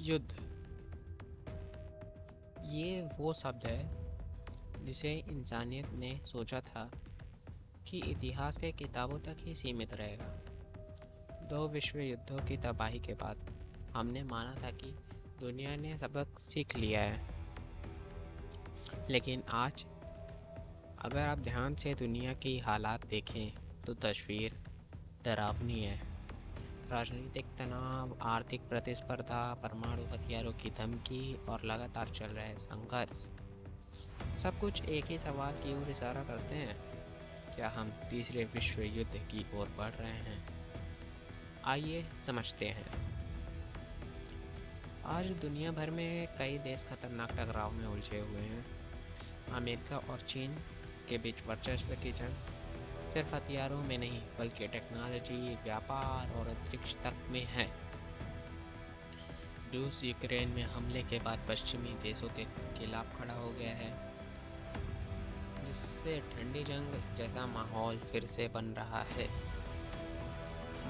युद्ध ये वो शब्द है जिसे इंसानियत ने सोचा था कि इतिहास के किताबों तक ही सीमित रहेगा। दो विश्व युद्धों की तबाही के बाद हमने माना था कि दुनिया ने सबक सीख लिया है, लेकिन आज अगर आप ध्यान से दुनिया की हालात देखें तो तस्वीर डरावनी है। राजनीतिक तनाव, आर्थिक प्रतिस्पर्धा, परमाणु हथियारों की धमकी और लगातार चल रहे संघर्ष, सब कुछ एक ही सवाल की ओर इशारा करते हैं। क्या हम तीसरे विश्व युद्ध की ओर बढ़ रहे हैं? आइए समझते हैं। आज दुनिया भर में कई देश खतरनाक टकराव में उलझे हुए हैं। अमेरिका और चीन के बीच वर्चस्व की जंग सिर्फ हथियारों में नहीं बल्कि टेक्नोलॉजी, व्यापार और अंतरिक्ष तक में है। रूस यूक्रेन में हमले के बाद पश्चिमी देशों के खिलाफ खड़ा हो गया है, जिससे ठंडी जंग जैसा माहौल फिर से बन रहा है।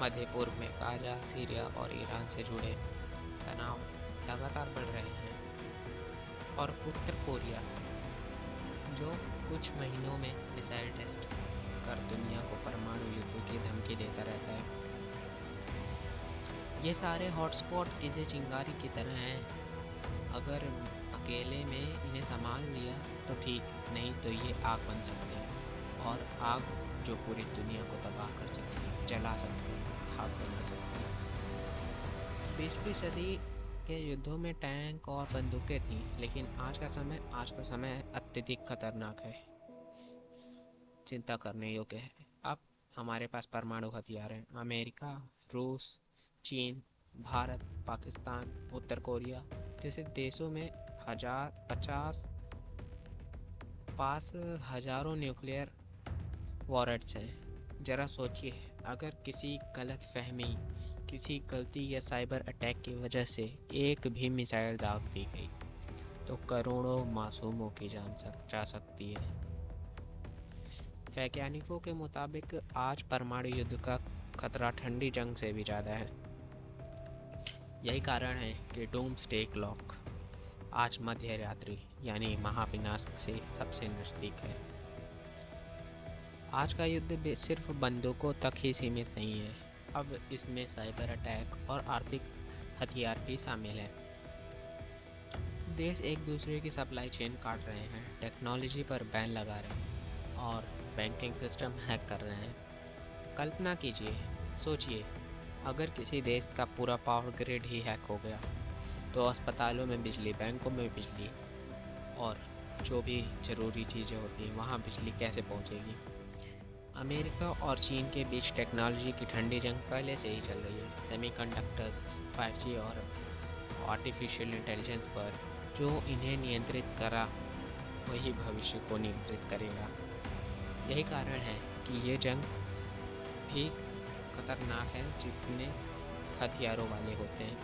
मध्य पूर्व में गाजा, सीरिया और ईरान से जुड़े तनाव लगातार बढ़ रहे हैं, और उत्तर कोरिया जो कुछ महीनों में मिसाइल टेस्ट कर दुनिया को परमाणु युद्ध की धमकी देता रहता है। ये सारे हॉटस्पॉट किसी चिंगारी की तरह हैं। अगर अकेले में इन्हें संभाल लिया तो ठीक, नहीं तो ये आग बन सकते हैं, और आग जो पूरी दुनिया को तबाह कर सकती है, जला सकती है, खाक बना सकती है। 20वीं सदी के युद्धों में टैंक और बंदूकें थीं, लेकिन आज का समय अत्यधिक खतरनाक है, चिंता करने योग्य है। अब हमारे पास परमाणु हथियार हैं। अमेरिका, रूस, चीन, भारत, पाकिस्तान, उत्तर कोरिया जैसे देशों में हजारों न्यूक्लियर वॉरेंट्स हैं। जरा सोचिए, अगर किसी गलत फहमी, किसी गलती या साइबर अटैक की वजह से एक भी मिसाइल दाग दी गई तो करोड़ों मासूमों की जान जा सकती है। वैज्ञानिकों के मुताबिक आज परमाणु युद्ध का खतरा ठंडी जंग से भी ज़्यादा है। यही कारण है कि डूम्सडे क्लॉक आज मध्य रात्रि यानी महाविनाश से सबसे नज़दीक है। आज का युद्ध सिर्फ बंदूकों तक ही सीमित नहीं है, अब इसमें साइबर अटैक और आर्थिक हथियार भी शामिल हैं। देश एक दूसरे की सप्लाई चेन काट रहे हैं, टेक्नोलॉजी पर बैन लगा रहे हैं और बैंकिंग सिस्टम हैक कर रहे हैं। कल्पना कीजिए, सोचिए, अगर किसी देश का पूरा पावर ग्रिड ही हैक हो गया तो अस्पतालों में बिजली, बैंकों में बिजली और जो भी ज़रूरी चीज़ें होती हैं वहाँ बिजली कैसे पहुँचेगी? अमेरिका और चीन के बीच टेक्नोलॉजी की ठंडी जंग पहले से ही चल रही है। सेमीकंडक्टर्स, 5G और आर्टिफिशियल इंटेलिजेंस पर जो इन्हें नियंत्रित करा वही भविष्य को नियंत्रित करेगा। यही कारण है कि ये जंग भी खतरनाक है जितने हथियारों वाले होते हैं,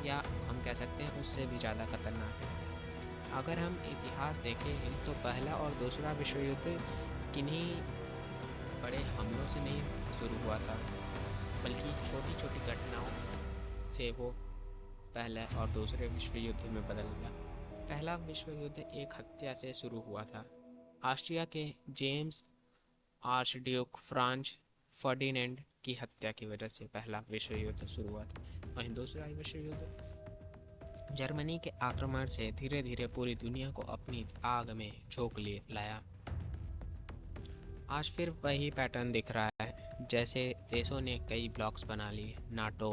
या हम कह सकते हैं उससे भी ज़्यादा खतरनाक है। अगर हम इतिहास देखें तो पहला और दूसरा विश्व युद्ध किन्हीं बड़े हमलों से नहीं शुरू हुआ था, बल्कि छोटी छोटी घटनाओं से वो पहले और दूसरे विश्व युद्ध में बदल गया। पहला विश्व युद्ध एक हत्या से शुरू हुआ था। ऑस्ट्रिया के जेम्स आर्चड्यूक फ्रांज फर्डिनेंड की हत्या की वजह से पहला विश्व युद्ध शुरू हुआ था। वहीं दूसरा विश्व युद्ध जर्मनी के आक्रमण से धीरे धीरे पूरी दुनिया को अपनी आग में झोंक लाया। आज फिर वही पैटर्न दिख रहा है, जैसे देशों ने कई ब्लॉक्स बना लिए, नाटो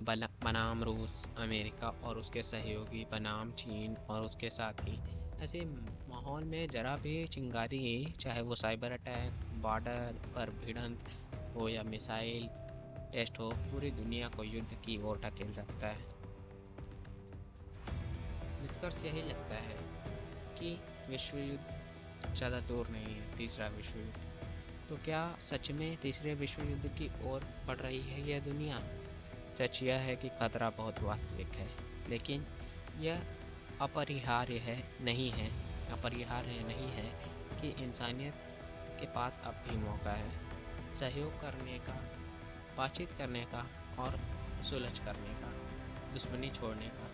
बनाम रूस, अमेरिका और उसके सहयोगी बनाम चीन और उसके साथी। ऐसे माहौल में जरा भी चिंगारी, चाहे वो साइबर अटैक, बॉर्डर पर भिड़ंत हो या मिसाइल टेस्ट हो, पूरी दुनिया को युद्ध की ओर ढकेल सकता है। निष्कर्ष यही लगता है कि विश्व युद्ध ज़्यादा दूर नहीं है, तीसरा विश्व युद्ध। तो क्या सच में तीसरे विश्व युद्ध की ओर बढ़ रही है यह दुनिया? सच यह है कि खतरा बहुत वास्तविक है, लेकिन यह अपरिहार्य नहीं है कि इंसानियत के पास अब भी मौका है सहयोग करने का, बातचीत करने का और सुलझ करने का। दुश्मनी छोड़ने का।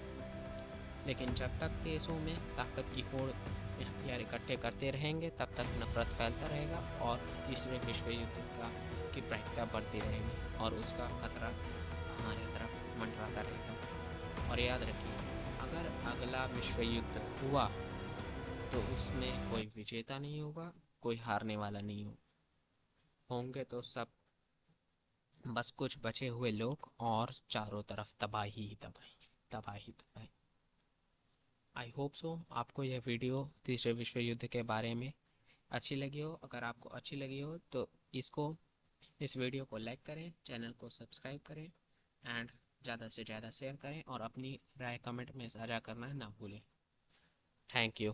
लेकिन जब तक देशों में ताकत की होड़ में हथियार इकट्ठे करते रहेंगे तब तक नफरत फैलता रहेगा और तीसरे विश्व युद्ध का की प्रायिकता बढ़ती रहेगी और उसका खतरा हमारे तरफ मंडराता रहेगा। और याद रखिए, अगर अगला विश्व युद्ध हुआ तो उसमें कोई विजेता नहीं होगा, कोई हारने वाला नहीं होंगे तो सब बस कुछ बचे हुए लोग और चारों तरफ तबाही ही तबाही, तबाही तबाही। आई होप सो आपको यह वीडियो तीसरे विश्व युद्ध के बारे में अच्छी लगी हो। अगर आपको अच्छी लगी हो तो इसको इस वीडियो को लाइक करें, चैनल को सब्सक्राइब करें एंड ज़्यादा से ज़्यादा शेयर करें और अपनी राय कमेंट में साझा करना ना भूलें। Thank you.